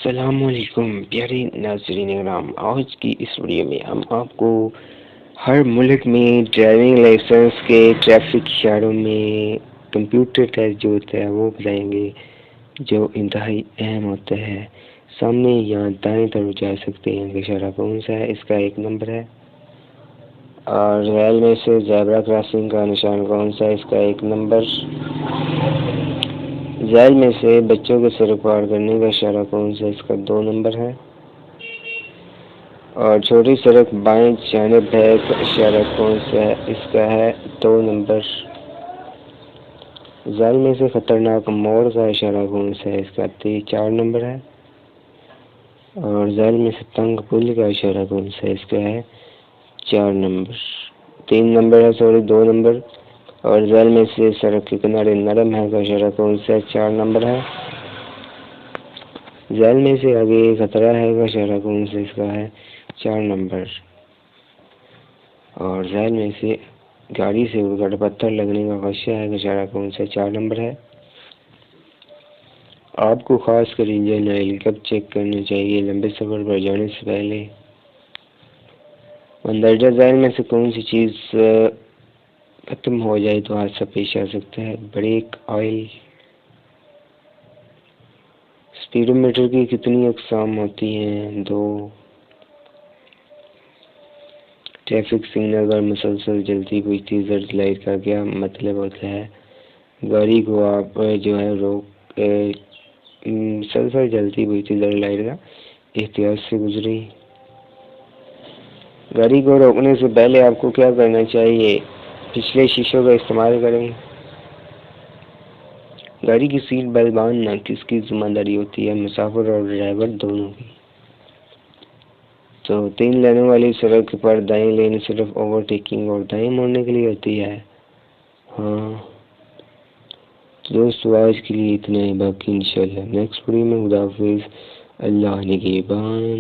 السلام علیکم پیارے ناظرین کرام، آج کی اس ویڈیو میں ہم آپ کو ہر ملک میں ڈرائیونگ لائسنس کے ٹریفک اشاروں میں کمپیوٹر ٹیسٹ جو ہوتا ہے وہ بتائیں گے، جو انتہائی اہم ہوتا ہے۔ سامنے یا دائیں طرف جا سکتے ہیں کہ اشارہ کون سا ہے، اس کا ایک نمبر ہے، اور ریل میں سے زیبرا کراسنگ کا نشان کون سا ہے، اس کا ایک نمبر، ذیل میں سے بچوں کے سر پار کرنے کا اشارہ کون سا، اس کا 2 نمبر ہے، اور چھوٹی سڑک بائیں جانب ہے کا اشارہ کون سا ہے، اس کا ہے 2 نمبر، ذیل میں سے خطرناک موڑ کا اشارہ کون سا ہے، اس کا 4 نمبر ہے، اور ذیل میں سے تنگ پل کا اشارہ کون سا ہے، اس کا ہے 4 نمبر، 3 نمبر ہے، 2 نمبر، اور ذیل میں سے سڑک کے کنارے نرم ہے کا اشارہ کون سا ہے، 4 نمبر ہے، ذیل میں سے آگے خطرہ ہے کا اشارہ کون سا، اس کا ہے 4 نمبر، اور ذیل میں سے گاڑی سے اڑ پتھر لگنے کا خدشہ ہے کا اشارہ کون سا، 4 نمبر ہے۔ آپ کو خاص کر انجن آئل کب چیک کرنا چاہیے، لمبے سفر پر جانے سے پہلے۔ مندرجہ ذیل میں سے کون سی چیز ختم ہو جائے تو حادثہ پیش آ سکتا ہے، بریک آئل۔ اسپیڈو میٹر کی کتنی اقسام ہوتی ہیں، 2۔ ٹریفک سگنل پر مسلسل جلتی بجھتی زرد لائٹ کا کیا مطلب ہوتا ہے، گاڑی کو آپ جو ہے روک مسلسل جلتی بجھتی زرد لائٹ کا احتیاط سے گزریں۔ گاڑی کو روکنے سے پہلے آپ کو کیا کرنا چاہیے، پچھلے شیشوں کا استعمال کریں۔ گاڑی کی سیٹ بیلٹ باندھنا کس کی ذمہ داری ہوتی ہے، مسافر اور ڈرائیور دونوں کی۔ تو 3 لینوں والی سڑک پر دائیں لین صرف اوور ٹیکنگ اور دائیں موڑنے کے لیے ہوتی ہے، ہاں۔ دوستو آج کے لیے اتنا ہی، باقی انشاءاللہ نیکسٹ ویڈیو میں۔ خدا حافظ، اللہ نگہبان۔